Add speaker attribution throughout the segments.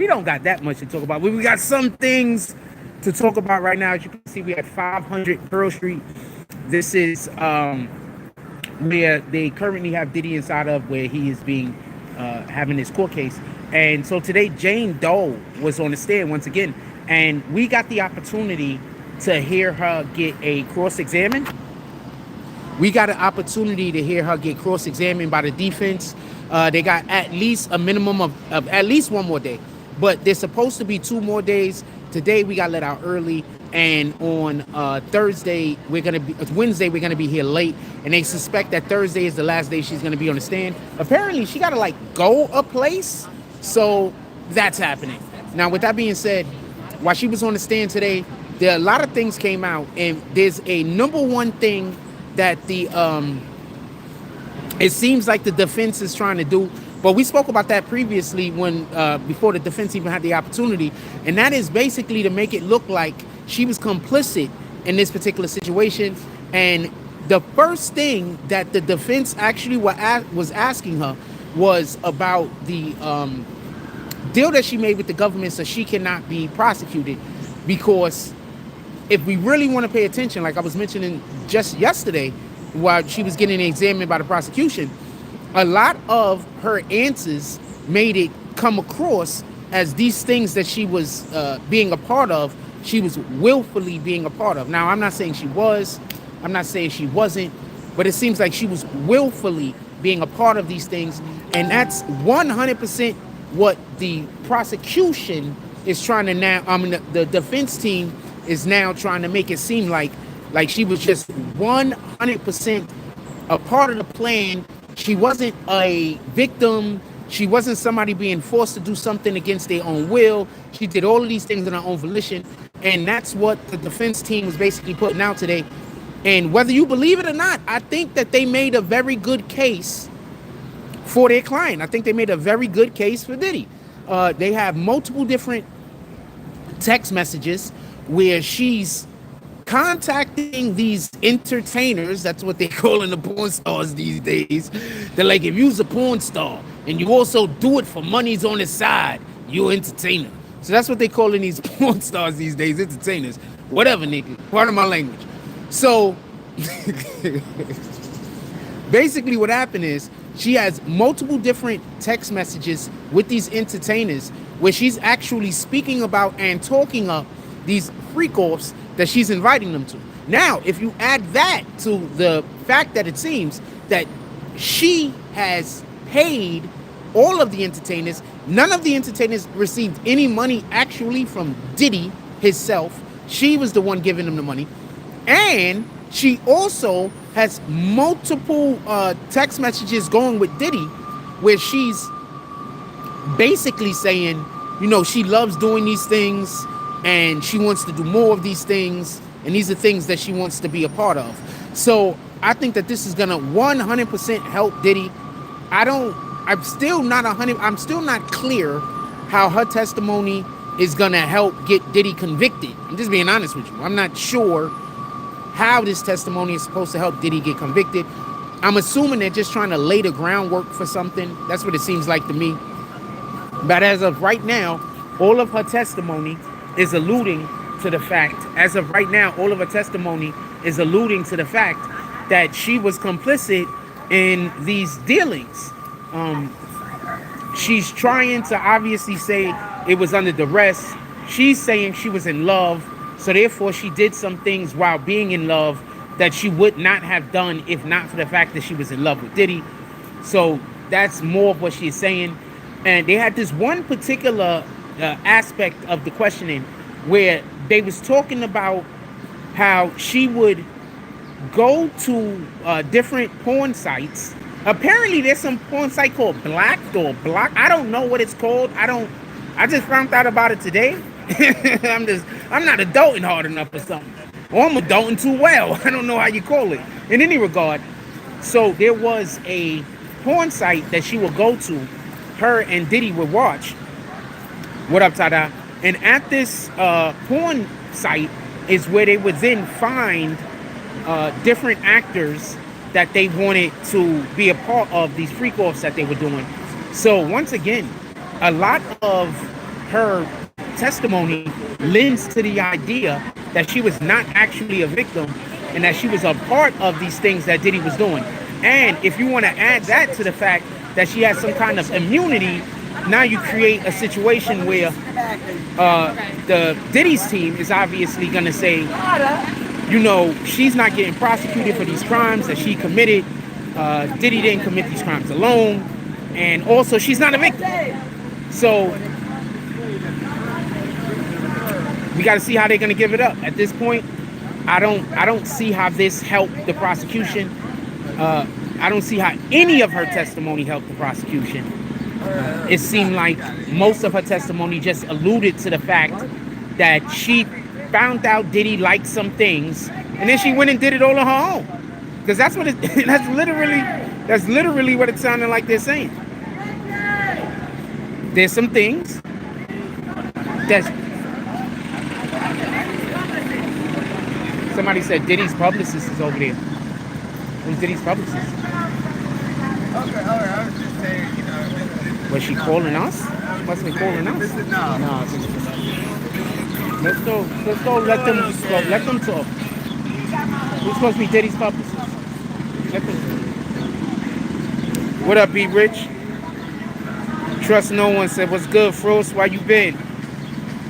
Speaker 1: We don't got that much to talk about. We got some things to talk about right now. As you can see, we at 500 Pearl Street. This is where they currently have Diddy inside of, where he is being having his court case. And so today, Jane Doe was on the stand once again, and we got the opportunity to hear her get a cross-examined. We got an opportunity to hear her get cross-examined by the defense. They got at least a minimum of at least one more day, but there's supposed to be 2 more days. Today we got let out early, and on Wednesday we're gonna be here late, and they suspect that Thursday is the last day she's gonna be on the stand. Apparently she gotta like go a place, so that's happening. Now with that being said, while she was on the stand today, there are a lot of things came out, and there's a number one thing that it seems like the defense is trying to do, but we spoke about that previously when before the defense even had the opportunity, and that is basically to make it look like she was complicit in this particular situation. And the first thing that the defense actually was asking her was about the deal that she made with the government so she cannot be prosecuted. Because if we really want to pay attention, like I was mentioning just yesterday while she was getting examined by the prosecution, a lot of her answers made it come across as these things that she was being a part of, she was willfully being a part of. Now, I'm not saying she was, I'm not saying she wasn't, but it seems like she was willfully being a part of these things, and that's 100% what the prosecution is trying to now, the defense team is now trying to make it seem like she was just 100% a part of the plan. She wasn't a victim. She wasn't somebody being forced to do something against their own will. She did all of these things on her own volition. And that's what the defense team was basically putting out today. And whether you believe it or not, I think that they made a very good case for their client. I think they made a very good case for Diddy. They have multiple different text messages where she's contacting these entertainers. That's what they call in the porn stars these days. They're like, if you's a porn star and you also do it for monies on the side, you're an entertainer. So that's what they call in these porn stars these days, entertainers. Whatever, nigga. Pardon my language. So basically what happened is she has multiple different text messages with these entertainers where she's actually speaking about and talking up these freak-offs that she's inviting them to. Now, if you add that to the fact that it seems that she has paid all of the entertainers, none of the entertainers received any money actually from Diddy himself. She was the one giving them the money. And she also has multiple text messages going with Diddy where she's basically saying, you know, she loves doing these things and she wants to do more of these things, and these are things that she wants to be a part of. So I think that this is gonna 100% help Diddy. I'm still not clear how her testimony is gonna help get Diddy convicted. I'm just being honest with you. I'm not sure how this testimony is supposed to help Diddy get convicted. I'm assuming they're just trying to lay the groundwork for something. That's what it seems like to me. But as of right now, all of her testimony is alluding to the fact, that she was complicit in these dealings. She's trying to obviously say it was under duress. She's saying she was in love, so therefore she did some things while being in love that she would not have done if not for the fact that she was in love with Diddy. So that's more of what she's saying. And they had this one particular aspect of the questioning where they was talking about how she would go to different porn sites. Apparently there's some porn site called Blacked or Block. I don't know what it's called. I just found out about it today. I'm not adulting hard enough or something. Or I'm adulting too well. I don't know how you call it. In any regard, so there was a porn site that she would go to, her and Diddy would watch. What up, Tada? And at this porn site is where they would then find different actors that they wanted to be a part of these freak-offs that they were doing. So once again, a lot of her testimony lends to the idea that she was not actually a victim and that she was a part of these things that Diddy was doing. And if you want to add that to the fact that she has some kind of immunity, now you create a situation where the Diddy's team is obviously going to say, you know, she's not getting prosecuted for these crimes that she committed. Diddy didn't commit these crimes alone. And also, she's not a victim. So we got to see how they're going to give it up. At this point, I don't see how this helped the prosecution. I don't see how any of her testimony helped the prosecution. It seemed like most of her testimony just alluded to the fact that she found out Diddy liked some things, and then she went and did it all on her own. Because that's what that's literally what it sounded like they're saying. There's some things that somebody said Diddy's publicist is over there. Who's Diddy's publicist?
Speaker 2: Okay, all right. I was just saying, you know.
Speaker 1: Was she calling us? She must have been calling us. No. Let's go. Let them talk. Who's supposed to be Diddy's publicist? Let them. What up, B Rich? Trust no one. Said, what's good, Frost? Why you been?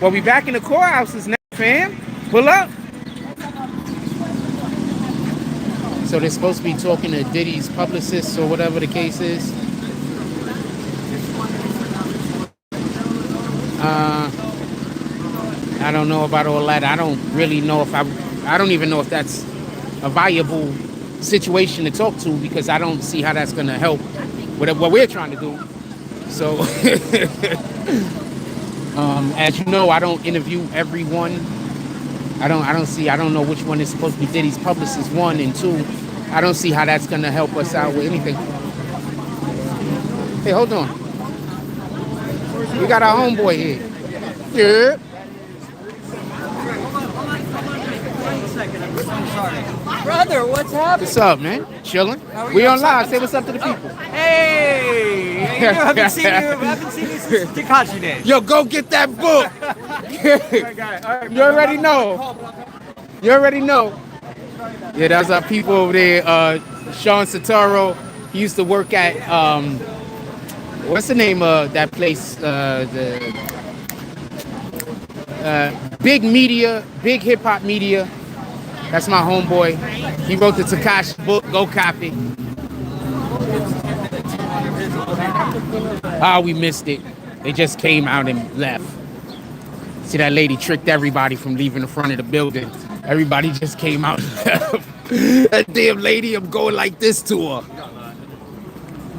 Speaker 1: Well, we back in the courthouses now, fam. Pull up. So they're supposed to be talking to Diddy's publicist or whatever the case is. I don't know about all that. I don't really know if I don't even know if that's a viable situation to talk to, because I don't see how that's going to help with what we're trying to do. So, as you know, I don't interview everyone. I don't know which one is supposed to be Diddy's publicist, 1, and 2. I don't see how that's going to help us out with anything. Hey, hold on. We got our homeboy here. Yeah.
Speaker 3: Brother, what's happening?
Speaker 1: What's up, man? Chilling. We on live. Say what's up to the people.
Speaker 3: Hey! I haven't seen you since Tekashi days.
Speaker 1: Yo, go get that book. You already know. Yeah, that's our people over there. Sean Sataro. He used to work at what's the name of that place? The Big Media, Big Hip Hop Media. That's my homeboy. He wrote the Tekashi book. Go copy. We missed it. They just came out and left. See, that lady tricked everybody from leaving the front of the building. Everybody just came out and left. That damn lady, I'm going like this to her.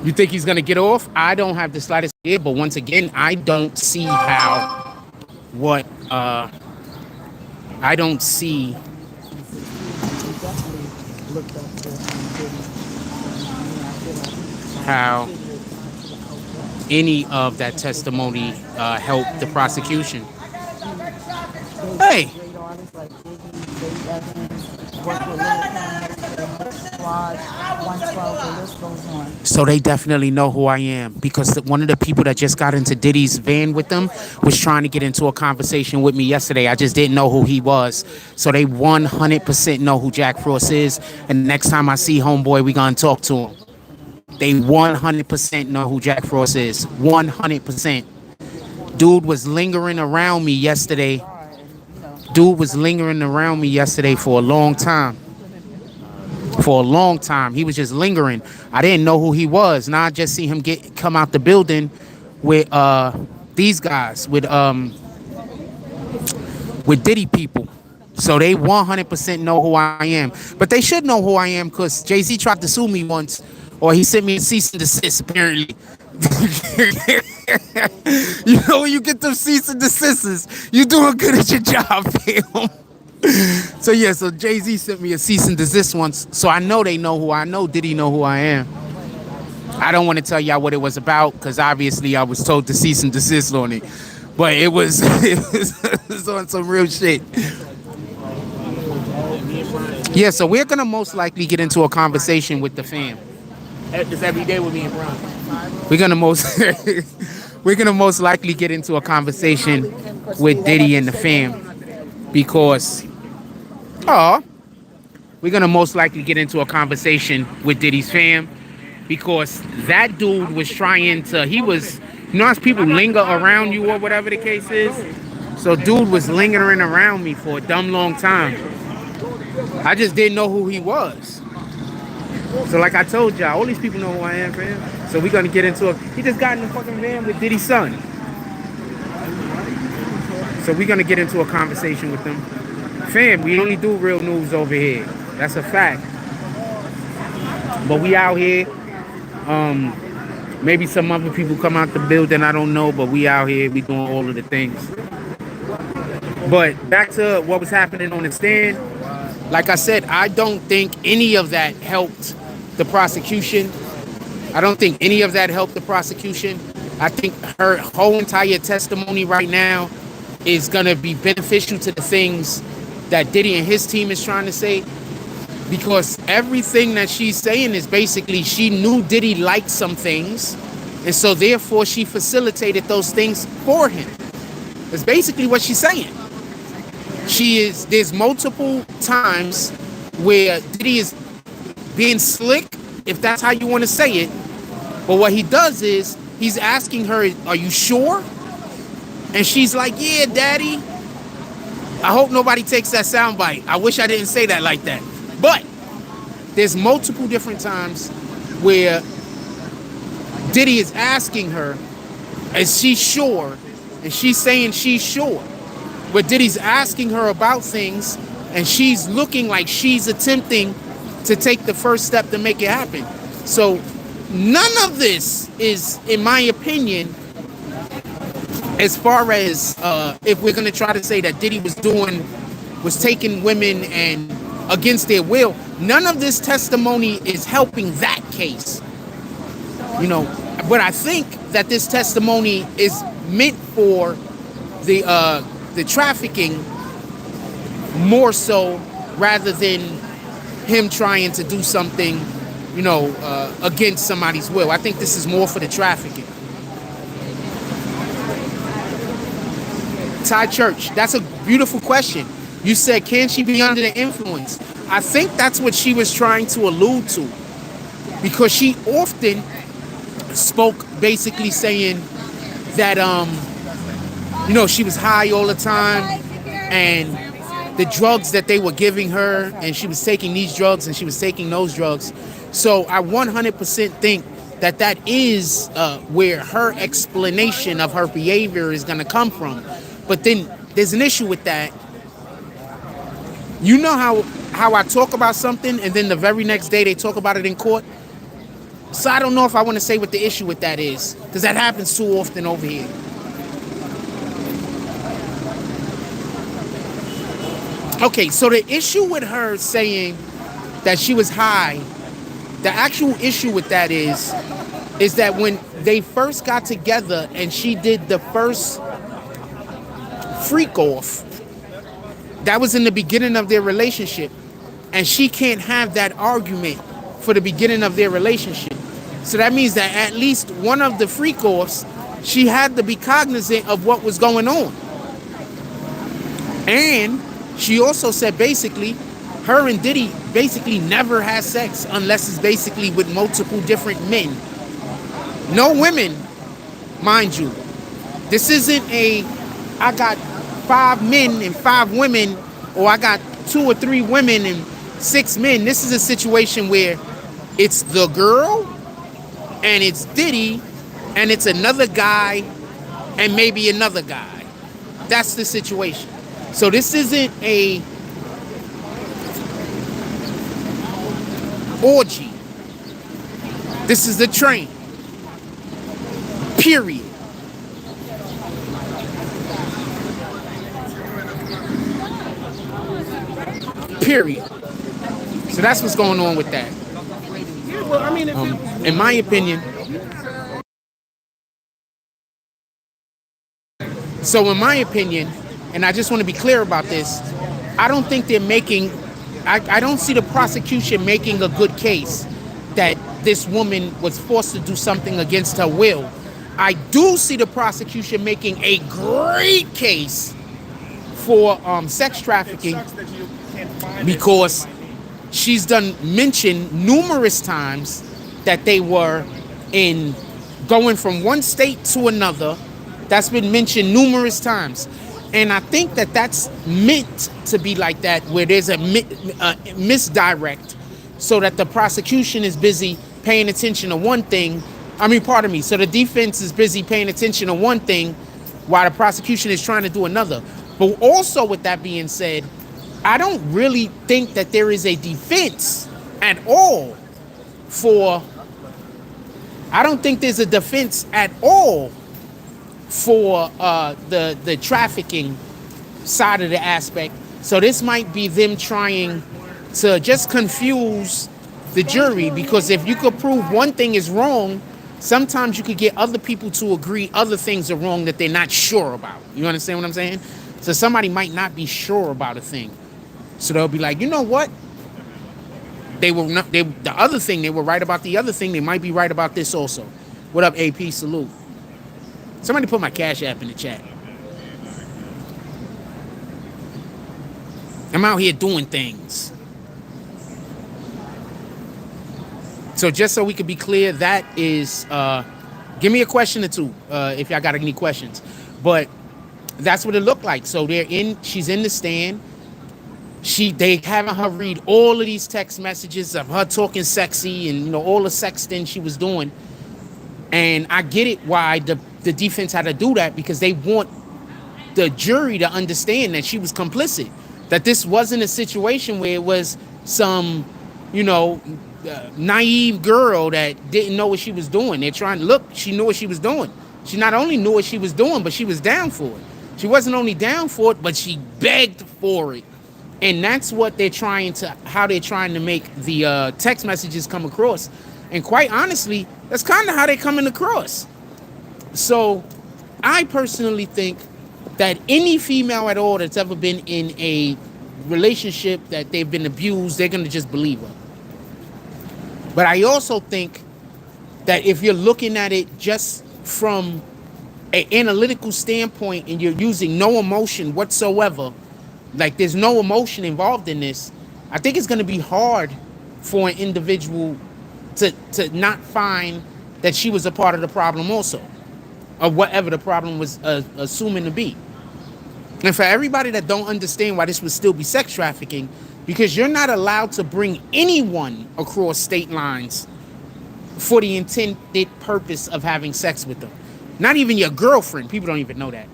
Speaker 1: You think he's gonna get off? I don't have the slightest idea, but once again, I don't see how I don't see how any of that testimony helped the prosecution. Hey! So they definitely know who I am, because one of the people that just got into Diddy's van with them was trying to get into a conversation with me yesterday. I just didn't know who he was. So they 100% know who Jack Frost is. And next time I see homeboy, we gonna talk to him. They 100% know who Jack Frost is. 100%. Dude was lingering around me yesterday. For a long time. He was just lingering. I didn't know who he was. Now I just see him come out the building with these guys, with Diddy people. So they 100% know who I am. But they should know who I am, because Jay-Z tried to sue me once, or he sent me a cease and desist, apparently. You know, when you get them cease and desists, you doing good at your job, fam. So yeah, so Jay-Z sent me a cease and desist once, so I know they know who I know. Diddy know who I am. I don't want to tell y'all what it was about, because obviously I was told to cease and desist on it, but it was on some real shit. Yeah, so we're gonna most likely get into a conversation with the fam. It's every day with me and Brian. We're gonna we're gonna most likely get into a conversation with Diddy and the fam because, oh, we're gonna most likely get into a conversation with Diddy's fam because that dude was trying to. He was, you know, as people linger around you or whatever the case is. So dude was lingering around me for a dumb long time. I just didn't know who he was. So like I told y'all, all these people know who I am, fam. So we're gonna get into it. He just got in the fucking van with Diddy's son. So we're gonna get into a conversation with them. Fam, we only do real news over here. That's a fact. But we out here. Maybe some other people come out the building, I don't know, but we out here, we doing all of the things. But back to what was happening on the stand. Like I said, I don't think any of that helped the prosecution. I don't think any of that helped the prosecution. I think her whole entire testimony right now is going to be beneficial to the things that Diddy and his team is trying to say. Because everything that she's saying is basically she knew Diddy liked some things. And so therefore she facilitated those things for him. That's basically what she's saying. There's multiple times where Diddy is being slick, if that's how you want to say it. But what he does is he's asking her, are you sure? And she's like, yeah, daddy. I hope nobody takes that soundbite. I wish I didn't say that like that. But there's multiple different times where Diddy is asking her, is she sure? And she's saying she's sure. But Diddy's asking her about things and she's looking like she's attempting to take the first step to make it happen. So none of this is, in my opinion, as far as if we're going to try to say that Diddy was taking women and against their will, none of this testimony is helping that case. You know, but I think that this testimony is meant for the trafficking more so rather than him trying to do something, you know, against somebody's will. I think this is more for the trafficking. Ty Church, that's a beautiful question. You said, can she be under the influence? I think that's what she was trying to allude to, because she often spoke basically saying that, you know, she was high all the time and the drugs that they were giving her, and she was taking these drugs and she was taking those drugs. So I 100% think that that is where her explanation of her behavior is going to come from. But then there's an issue with that. You know how I talk about something and then the very next day they talk about it in court? So I don't know if I want to say what the issue with that is, because that happens too often over here. Okay, so the issue with her saying that she was high, the actual issue with that is that when they first got together and she did the first freak off, that was in the beginning of their relationship, and she can't have that argument for the beginning of their relationship. So that means that at least one of the freak offs, she had to be cognizant of what was going on. And she also said basically her and Diddy basically never has sex unless it's basically with multiple different men. No women, mind you. This isn't I got 5 men and 5 women, or I got 2 or 3 women and 6 men. This is a situation where it's the girl and it's Diddy and it's another guy and maybe another guy. That's the situation. So this isn't a orgy. This is the train. Period. Period. So that's what's going on with that.
Speaker 2: Well, I mean,
Speaker 1: In my opinion, and I just want to be clear about this, I don't think they're making, I don't see the prosecution making a good case that this woman was forced to do something against her will. I do see the prosecution making a great case for sex
Speaker 2: It
Speaker 1: trafficking
Speaker 2: sucks that you can't find
Speaker 1: because
Speaker 2: it.
Speaker 1: she's done mentioned numerous times that they were in going from one state to another. That's been mentioned numerous times. And I think that that's meant to be like that, where there's a misdirect so that the prosecution is busy paying attention to one thing. I mean, pardon me. So the defense is busy paying attention to one thing while the prosecution is trying to do another. But also, with that being said, I don't really think that there is a defense at all for, I don't think there's a defense at all for the trafficking side of the aspect. So this might be them trying to just confuse the jury, because if you could prove one thing is wrong, sometimes you could get other people to agree other things are wrong that they're not sure about. You understand what I'm saying? So somebody might not be sure about a thing. So they'll be like, you know what? They were not, the other thing, they were right about the other thing. They might be right about this also. What up, AP? Salute. Somebody put my Cash App in the chat. I'm out here doing things. So just so we could be clear, that is, give me a question or two if y'all got any questions. But that's what it looked like. So she's in the stand. They having her read all of these text messages of her talking sexy and all the sexting she was doing. And I get it why the defense had to do that, because they want the jury to understand that she was complicit, that this wasn't a situation where it was some, naive girl that didn't know what she was doing. They're trying to look, she knew what she was doing. She not only knew what she was doing, but she was down for it. She wasn't only down for it, but she begged for it. And that's what how they're trying to make the text messages come across. And quite honestly, that's kind of how they're coming across. So I personally think that any female at all that's ever been in a relationship that they've been abused, they're going to just believe her. But I also think that if you're looking at it just from an analytical standpoint and you're using no emotion whatsoever, like there's no emotion involved in this, I think it's going to be hard for an individual to not find that she was a part of the problem also, or whatever the problem was assuming to be. And for everybody that don't understand why this would still be sex trafficking, because you're not allowed to bring anyone across state lines for the intended purpose of having sex with them. Not even your girlfriend. People don't even know that.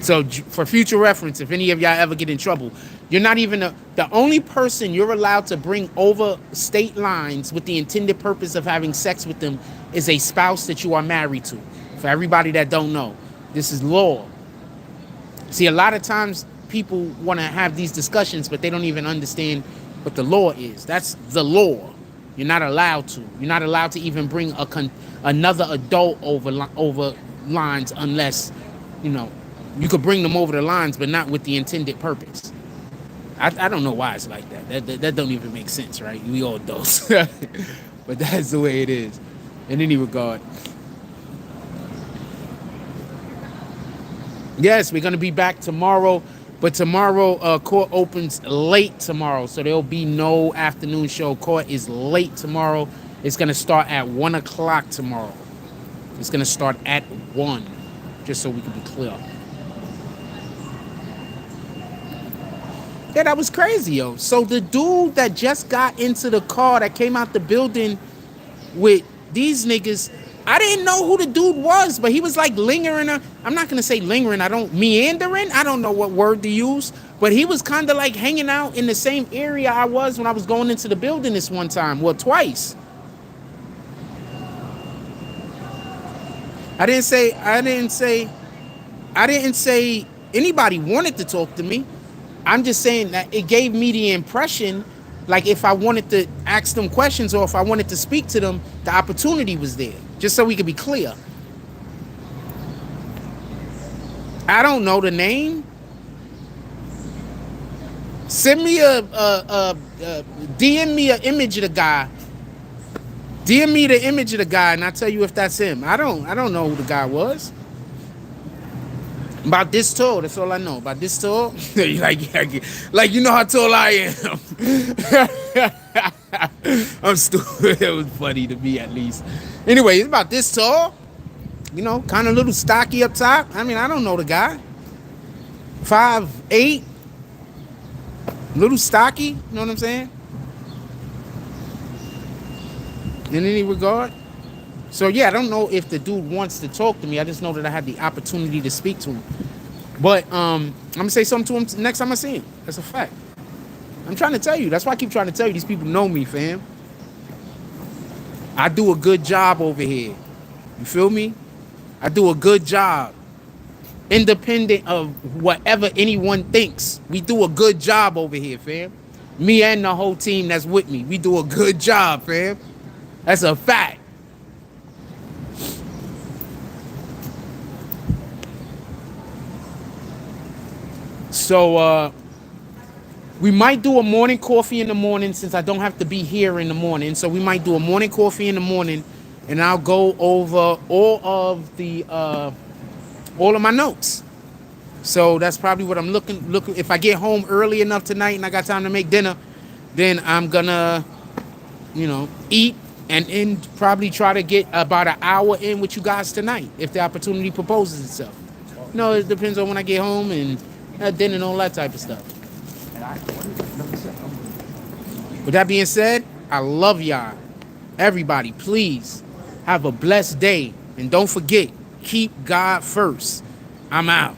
Speaker 1: So for future reference, if any of y'all ever get in trouble, you're not even the only person you're allowed to bring over state lines with the intended purpose of having sex with them is a spouse that you are married to. For everybody that don't know, this is law. See, a lot of times people want to have these discussions, but they don't even understand what the law is. That's the law. You're not allowed to. You're not allowed to even bring another adult over lines unless, you could bring them over the lines, but not with the intended purpose. I don't know why it's like that. That don't even make sense, right? We all adults. But that's the way it is in any regard. Yes, we're going to be back tomorrow. But tomorrow, court opens late tomorrow. So there'll be no afternoon show. Court is late tomorrow. It's going to start at 1 o'clock tomorrow. It's going to start at 1, just so we can be clear. Yeah, that was crazy, yo. So the dude that just got into the car that came out the building with these niggas, I didn't know who the dude was, but he was like lingering. I'm not going to say lingering. Meandering. I don't know what word to use, but he was kind of like hanging out in the same area I was when I was going into the building this one time. Well, twice. I didn't say anybody wanted to talk to me. I'm just saying that it gave me the impression, like if I wanted to ask them questions or if I wanted to speak to them, the opportunity was there. Just so we could be clear. I don't know the name. Send me DM me an image of the guy DM me the image of the guy and I'll tell you if that's him. I don't know who the guy was. About this tall, that's all I know. About this tall, like you know how tall I am. I'm stupid. It was funny to me at least. Anyway, it's about this tall. You know, kind of a little stocky up top. I mean, I don't know the guy. 5'8", little stocky. You know what I'm saying? In any regard. So yeah, I don't know if the dude wants to talk to me. I just know that I had the opportunity to speak to him. But I'm gonna say something to him next time I see him. That's a fact. I'm trying to tell you. That's why I keep trying to tell you. These people know me, fam. I do a good job over here. You feel me? I do a good job. Independent of whatever anyone thinks. We do a good job over here, fam. Me and the whole team that's with me. We do a good job, fam. That's a fact. So we might do a morning coffee in the morning since I don't have to be here in the morning. So we might do a morning coffee in the morning and I'll go over all of my notes. So that's probably what I'm looking. If I get home early enough tonight and I got time to make dinner, then I'm gonna, eat and probably try to get about an hour in with you guys tonight if the opportunity proposes itself. It depends on when I get home and dinner and all that type of stuff. With that being said, I love y'all. Everybody, please have a blessed day. And don't forget, keep God first. I'm out.